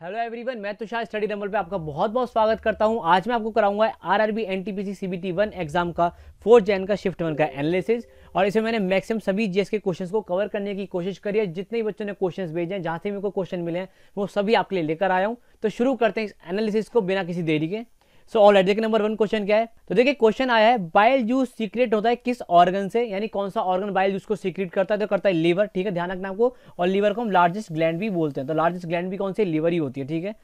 Hello everyone, मैं Tushar study number पे आपका बहुत बहुत स्वागत करता हूं। आज मैं आपको कराऊंगा आरआरबी एनटीपीसी सीबीटी 1 एग्जाम का 4 जैन का शिफ्ट 1 का एनालिसिस। और इसमें मैंने मैक्सिमम सभी जीएस के क्वेश्चंस को कवर करने की कोशिश करी है। जितने भी बच्चों ने क्वेश्चंस भेजे हैं, जहां से मेरे को क्वेश्चन मिले हैं, वो सभी आपके लिए लेकर आया हूं। तो शुरू करते हैं इस एनालिसिस को बिना किसी देरी के। सो ऑलराइट, देखिए नंबर 1 क्वेश्चन क्या है। तो देखिए क्वेश्चन आया है, बाइल जूस सीक्रेट होता है किस ऑर्गन से, यानी कौन सा ऑर्गन बाइल जूस को सीक्रेट करता है। तो करता है लीवर, ठीक है, ध्यान रखना आपको। और लीवर को हम लार्जेस्ट ग्लैंड भी बोलते हैं। तो लार्जेस्ट ग्लैंड भी कौन सी, लीवर ही होती है, ठीक है।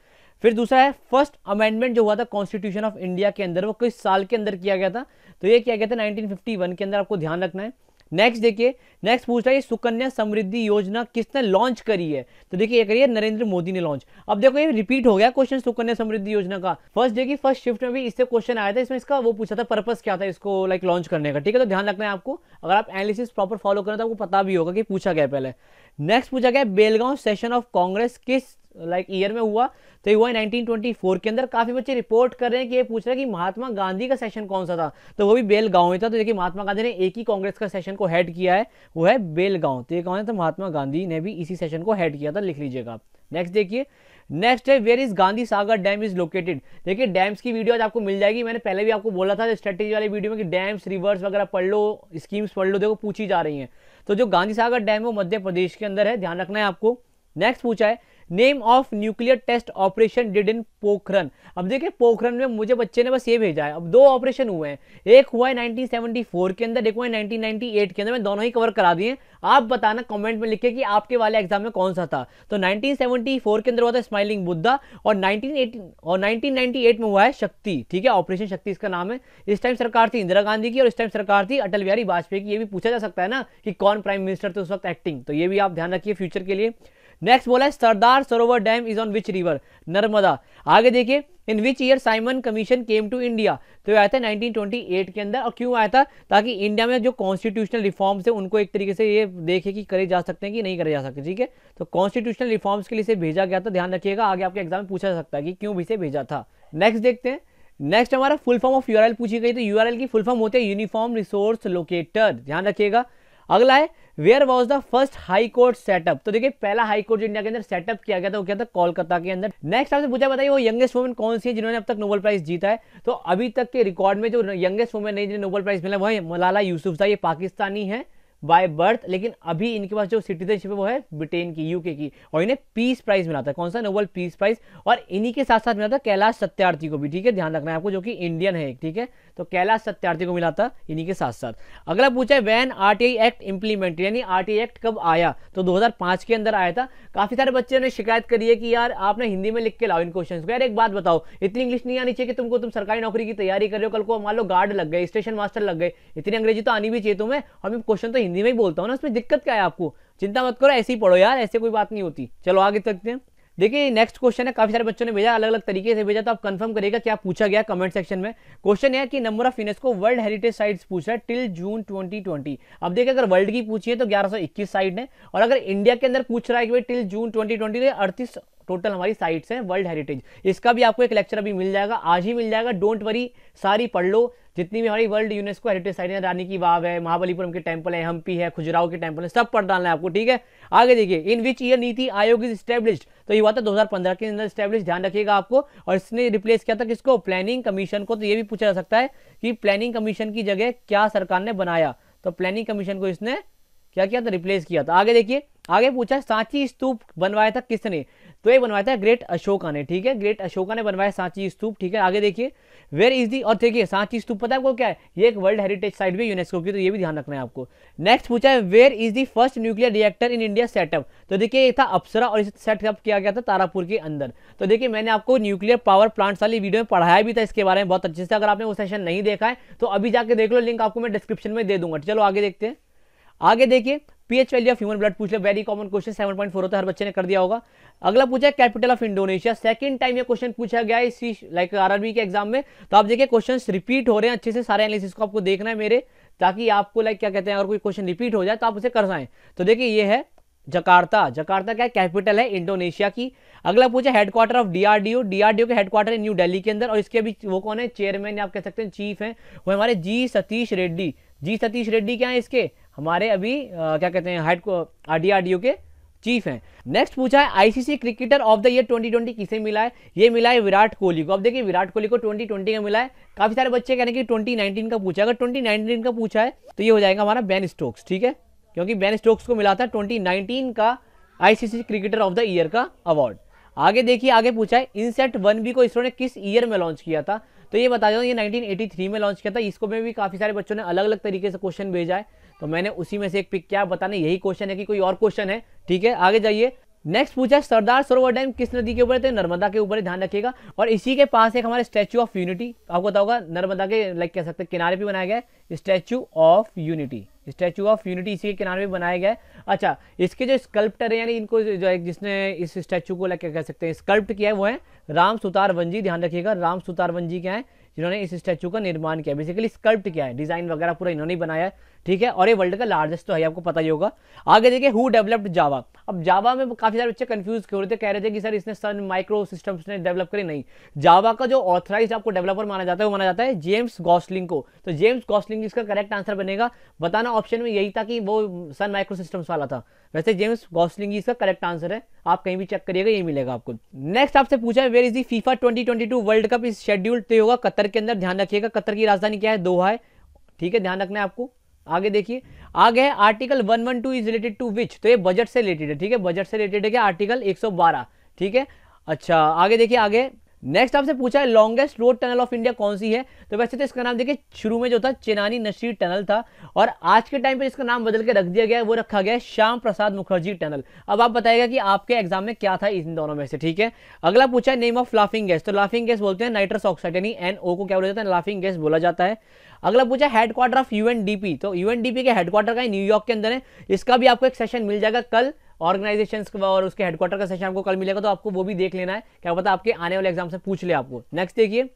फिर दूसरा है, फर्स्ट अमेंडमेंट जो हुआ था कॉन्स्टिट्यूशन ऑफ इंडिया के अंदर, वो किस साल के अंदर किया गया था। तो ये किया गया था 1951 के अंदर, आपको ध्यान रखना है। नेक्स्ट देखिए, नेक्स्ट पूछ रहा है सुकन्या समृद्धि योजना किसने लॉन्च करी है। तो देखिए ये करी है नरेंद्र मोदी ने लॉन्च। अब देखो ये रिपीट हो गया क्वेश्चन सुकन्या समृद्धि योजना का। फर्स्ट देखिए फर्स्ट शिफ्ट में भी इससे क्वेश्चन आया था, इसमें इसका वो पूछा था पर्पस क्या था इसको लाइक लॉन्च करने का, ठीक है। तो ध्यान रखना है आपको, अगर आप एनालिसिस प्रॉपर फॉलो करें तो आपको पता भी होगा कि पूछा गया पहले। नेक्स्ट पूछा गया बेलगांव सेशन ऑफ कांग्रेस किस लाइक ईयर में हुआ। तो ये हुआ 1924 के अंदर। काफी बच्चे रिपोर्ट कर रहे हैं कि ये पूछ रहे हैं कि महात्मा गांधी का सेशन कौन सा था। तो वो भी बेलगांव में था। तो देखिए महात्मा गांधी ने एक ही कांग्रेस का सेशन को हेड किया है, वो है बेलगांव। तो ये कौन है, तो महात्मा गांधी ने भी इसी सेशन को हेड किया था, लिख लीजिएगा आप। नेक्स्ट देखिए, नेक्स्ट है where is Gandhi Sagar dam is located. देखिए डैम्स की वीडियो आज आपको मिल जाएगी। मैंने पहले भी आपको बोला था स्ट्रेटेजी वाले वीडियो में कि डैम्स रिवर्स वगैरह पढ़ लो, स्कीम्स पढ़ लो, देखो पूछी जा रही हैं। तो जो गांधी सागर डैम है वो मध्य प्रदेश के अंदर है, ध्यान रखना है आपको। नेक्स्ट पूछा है name of nuclear test operation did in Pokhran. अब देखिए पोखरन में मुझे बच्चे ने बस ये भेजा है। अब 2 ऑपरेशन हुए हैं, एक हुआ है 1974 के अंदर, एक हुआ है 1998 के अंदर। मैं दोनों ही कवर करा दिए। आप बताना कमेंट में लिख के कि आपके वाले एग्जाम में कौन सा था। तो 1974 के अंदर हुआ था स्माइलिंग बुद्धा, और 1998 में हुआ है शक्ति, ठीक है, ऑपरेशन शक्ति इसका नाम है। इस टाइम सरकार थी इंदिरा गांधी की और इस टाइम सरकार थी अटल बिहारी वाजपेयी की। ये भी पूछा जा सकता है ना कि कौन प्राइम मिनिस्टर थे उस वक्त एक्टिंग। तो ये भी आप ध्यान रखिए फ्यूचर के लिए। नेक्स्ट बोला है Sardar Sarovar dam is on which river, Narmada. आगे देखिए, in which year Simon commission came to India. तो ये आया था 1928 के अंदर। और क्यों आया था, ताकि इंडिया में जो कॉन्स्टिट्यूशनल रिफॉर्म्स है उनको एक तरीके से ये देखे कि करे जा सकते हैं कि नहीं करे जा सकते, ठीक है। तो कॉन्स्टिट्यूशनल रिफॉर्म्स के लिए इसे भेजा गया था, ध्यान रखिएगा। आगे आपके एग्जाम में पूछा जा सकता है कि क्यों इसे भेजा था। नेक्स्ट देखते हैं, नेक्स्ट हमारा फुल फॉर्म ऑफ यूआरएल पूछी गई। तो यूआरएल की फुल फॉर्म होती है यूनिफॉर्म रिसोर्स लोकेटर, ध्यान रखिएगा। अगला है where was the first high court set up. तो देखिए पहला हाई कोर्ट जो इंडिया के अंदर सेटअप किया गया था वो क्या था, कोलकाता के अंदर। नेक्स्ट आपसे पूछा बताइए वो यंगेस्ट वुमेन कौन सी है जिन्होंने अब तक नोबेल प्राइज जीता है। तो अभी तक के रिकॉर्ड में जो यंगेस्ट वुमेन है जिन्हें नोबेल प्राइज मिला वो है मलाला यूसुफजई। ये पाकिस्तानी है बाय बर्थ, लेकिन अभी इनके पास जो सिटीजनशिप है वो है ब्रिटेन की, यूके की। और इन्हें पीस प्राइज मिला था, कौन सा, नोबेल पीस प्राइज। और इन्हीं के साथ साथ मिला था कैलाश सत्यार्थी को भी, ठीक है, ध्यान रखना है आपको, जो कि इंडियन है, ठीक है। तो कैलाश सत्यार्थी को मिला था इन्हीं के साथ साथ। अगला पूछा है व्हेन आरटीआई एक्ट इंप्लीमेंटेड, यानी आरटीआई एक्ट कब आया। तो 2005 के अंदर आया था। काफी सारे बच्चों ने शिकायत करी है कि यार आपने हिंदी में लिख के लाओ इन क्वेश्चंस को। यार एक बात बताओ, इतनी इंग्लिश नहीं आनी चाहिए कि तुम सरकारी नौकरी की तैयारी कर रहे हो, कल को मान लो गार्ड लग गए, स्टेशन मास्टर लग गए, इतनी अंग्रेजी तो आनी भी चाहिए तुम्हें। और मैं क्वेश्चन तो हिंदी में ही बोलता हूँ ना, उसमें दिक्कत क्या है आपको। चिंता मत करो, ऐसे ही पढ़ो यार, ऐसे कोई बात नहीं होती। चलो आगे चलते हैं। देखिए नेक्स्ट क्वेश्चन है, काफी सारे बच्चों ने भेजा, अलग अलग तरीके से भेजा। तो आप कंफर्म करिएगा क्या पूछा गया कमेंट सेक्शन में। क्वेश्चन है कि number of UNESCO world heritage sites पूछ रहा है टिल जून 2020। अब देखिए अगर वर्ल्ड की पूछी है तो 1121 साइट है, और अगर इंडिया के अंदर पूछ रहा है कि भाई टिल जून 2020 तो 38 टोटल हमारी साइट्स हैं वर्ल्ड हेरिटेज। इसका भी आपको एक लेक्चर अभी मिल जाएगा, आज ही मिल जाएगा, डोंट वरी, सारी पढ़ लो जितनी भी हमारी वर्ल्ड यूनेस्को हेरिटेज साइट है। रानी की वाव है, महाबलीपुरम के टेंपल है, हम्पी है, खुजराहो के टेंपल है, सब पढ़ डालना है आपको, ठीक है। आगे देखिए, in which year NITI Aayog is established. तो ये हुआ था 2015 के अंदर स्टैब्लिश, ध्यान रखिएगा आपको। और इसने रिप्लेस किया था किसको, प्लानिंग कमीशन को। तो ये भी पूछा जा सकता है कि प्लानिंग कमीशन की जगह क्या सरकार ने बनाया। तो प्लानिंग कमीशन को इसने क्या किया था, रिप्लेस किया था। आगे देखिए, आगे पूछा सांची स्तूप बनवाया था किसने। तो ये बनवाया था ग्रेट अशोका ने, ठीक है, ग्रेट अशोका ने बनवाया सांची स्तूप, ठीक है। आगे देखिए, वेयर इज दी, और देखिए सांची स्तूप पता है आपको क्या है, ये एक वर्ल्ड हेरिटेज साइट भी यूनेस्को की, तो ये भी ध्यान रखना है आपको। नेक्स्ट पूछा है where is the first nuclear reactor in India set up. तो देखिए ये था अप्सरा और इसे सेटअप किया गया था तारापुर के अंदर। तो देखिए मैंने आपको न्यूक्लियर पावर प्लांट्स वाली वीडियो में पढ़ाया भी था इसके बारे में बहुत अच्छे से। अगर आपने वो सेशन नहीं देखा है तो अभी जाके देख लो, लिंक आपको मैं डिस्क्रिप्शन में दे दूंगा। चलो आगे देखते हैं। आगे देखिए, pH value of human blood पूछ ले, वेरी कॉमन क्वेश्चन, 7.4 होता है, हर बच्चे ने कर दिया होगा। अगला पूछा है capital of Indonesia. Second time ये क्वेश्चन पूछा गया है इसी लाइक आरआरबी के एग्जाम में। तो आप देखिए क्वेश्चंस रिपीट हो रहे हैं अच्छे से, सारे एनालिसिस को आपको देखना है मेरे, ताकि आपको लाइक क्या कहते हैं, अगर कोई क्वेश्चन रिपीट हो जाए तो आप उसे कर पाएं। तो देखिए ये है जकार्ता, जकार्ता क्या कैपिटल है इंडोनेशिया की। अगला पूछा हेडक्वार्टर ऑफ डीआरडीओ, डीआरडीओ के हेडक्वार्टर है न्यू दिल्ली के अंदर। और इसके अभी वो कौन है, चेयरमैन आप कह सकते हैं, चीफ है, वो हमारे जी सतीश रेड्डी। जी सतीश रेड्डी क्या है इसके, हमारे अभी क्या कहते हैं, डीआरडीओ के चीफ हैं। नेक्स्ट पूछा है ICC cricketer of the year 2020 किसे मिला है? ये मिला है विराट कोहली को। अब देखिए विराट कोहली को 2020 का मिला है। काफी सारे बच्चे कह रहे हैं कि 2019 का पूछा है। अगर 2019 का पूछा है तो ये हो जाएगा हमारा बेन स्टोक्स, ठीक है, क्योंकि बेन स्टोक्स को मिला था 2019 का ICC cricketer of the year का अवार्ड। आगे देखिए, आगे पूछा है इनसेट 1B को इसरो ने किस ईयर में लॉन्च किया था? तो ये बता दो, ये 1983 में लॉन्च किया था। इसको में भी काफी सारे बच्चों ने अलग अलग तरीके से क्वेश्चन भेजा है, तो मैंने उसी में से एक पिक किया। बताने यही क्वेश्चन है कि कोई और क्वेश्चन है, ठीक है, आगे जाइए। नेक्स्ट पूछा सरदार सरोवर डैम किस नदी के ऊपर है? तो नर्मदा के ऊपर, ध्यान रखिएगा। और इसी के पास एक हमारे स्टैच्यू ऑफ यूनिटी, आपको पता होगा नर्मदा के लाइक कह सकते हैं किनारे पे बनाया गया है statue of unity. Statue of unity इसी के किनारे पे बनाया गया है। अच्छा, इसके जो स्कल्प्टर है, यानी इनको जो जिसने इस स्टैच्यू को लाइक क्या कह सकते हैं स्कल्प्ट किया है, वो है राम सुतार वंजी। ध्यान रखिएगा, राम सुतार वंजी क्या है जिन्होंने इस स्टैच्यू का निर्माण किया, बेसिकली स्कल्प्ट किया है, डिजाइन वगैरह पूरा इन्होंने ही बनाया है, ठीक है। और ये वर्ल्ड का लार्जेस्ट तो है, आपको पता ही होगा। आगे देखिए हु डेवलप्ड जावा। अब जावा में काफी सारे बच्चे कंफ्यूज हो रहे थे, कह रहे थे कि सर इसने सन माइक्रो सिस्टम्स ने डेवलप करी। नहीं, जावा का जो ऑथराइज आपको डेवलपर माना जाता है वो माना जाता है जेम्स गॉसलिंग को। तो जेम्स गॉसलिंग इसका करेक्ट आंसर बनेगा। बताना ऑप्शन में यही था कि वो सन माइक्रो सिस्टम्स वाला था, वैसे जेम्स गॉसलिंग इसका करेक्ट आंसर है। आप कहीं भी चेक करिएगा, यही मिलेगा आपको। नेक्स्ट आपसे पूछा है where is the FIFA 2022 world cup is schedule तो होगा कतर के अंदर। ध्यान रखिएगा, कतर की राजधानी क्या है? दोहा है, ठीक है, ध्यान रखना है आपको। आगे देखिए, आगे है आर्टिकल 112 इज रिलेटेड टू विच। तो ये बजट से रिलेटेड है, ठीक है, बजट से रिलेटेड है क्या? आर्टिकल 112, ठीक है। अच्छा, आगे देखिए, आगे नेक्स्ट आपसे पूछा है longest road tunnel of India कौन सी है? तो वैसे तो इसका नाम देखिए शुरू में जो था चेनानी नशीर टनल था, और आज के टाइम पे इसका नाम बदल के रख दिया गया है, वो रखा गया है श्याम प्रसाद मुखर्जी टनल। अब आप बताइएगा कि आपके एग्जाम में क्या था इन दोनों में से, ठीक है। अगला पूछा है नेम ऑफ लाफिंग गैस। तो लाफिंग गैस बोलते हैं नाइट्रस ऑक्साइड, यानी NO को क्या बोला जाता है? लाफिंग गैस बोला जाता है। अगला पूछा हेडक्वार्टर ऑफ UNDP। तो UNDP के हेडक्वार्टर का न्यूयॉर्क के अंदर है। इसका भी आपको एक सेशन मिल जाएगा कल, ऑर्गेनाइजेशंस और उसके हेडक्वार्टर का सेशन आपको कल मिलेगा, तो आपको वो भी देख लेना है, क्या पता आपके आने वाले एग्जाम से पूछ ले आपको। नेक्स्ट देखिए,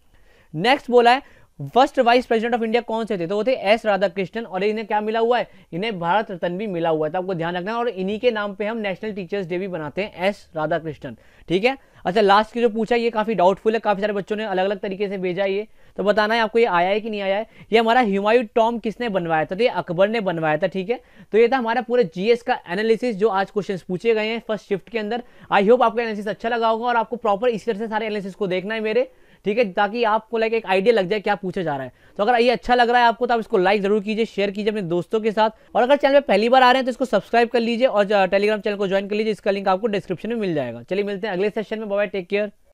नेक्स्ट बोला है first vice president of India कौन से थे? तो वो थे S राधाकृष्णन, और इन्हें क्या मिला हुआ है? इन्हें भारत रत्न भी मिला हुआ है, तो आपको ध्यान रखना है। और इन्हीं के नाम पे हम नेशनल टीचर्स डे भी बनाते हैं, S राधाकृष्णन, ठीक है। अच्छा, लास्ट की जो पूछा ये काफी डाउटफुल है, काफी सारे बच्चों ने अलग अलग तरीके से भेजा ये, तो बताना है आपको ये आया है कि नहीं आया है। ये हमारा हुमायूं टॉम किसने बनवाया था? तो ये अकबर ने बनवाया था, ठीक है। तो ये था हमारा पूरे जीएस का एनालिसिस जो आज क्वेश्चंस पूछे गए हैं फर्स्ट शिफ्ट के अंदर। आई होप आपको एनालिसिस अच्छा लगा होगा, और आपको प्रॉपर इसी तरह से सारे एनालिसिस को देखना है मेरे, ठीक है, ताकि आपको लाइक एक आइडिया लग जाए क्या पूछा जा रहा है। तो अगर ये अच्छा लग रहा है आपको तो आप इसको लाइक जरूर कीजिए, शेयर कीजिए अपने दोस्तों के साथ, और अगर चैनल पे पहली बार आ रहे हैं तो इसको सब्सक्राइब कर लीजिए और टेलीग्राम चैनल को ज्वाइन कर लीजिए, इसका लिंक आपको डिस्क्रिप्शन में मिल जाएगा। चलिए मिलते हैं अगले सेशन में, बाय, टेक केयर।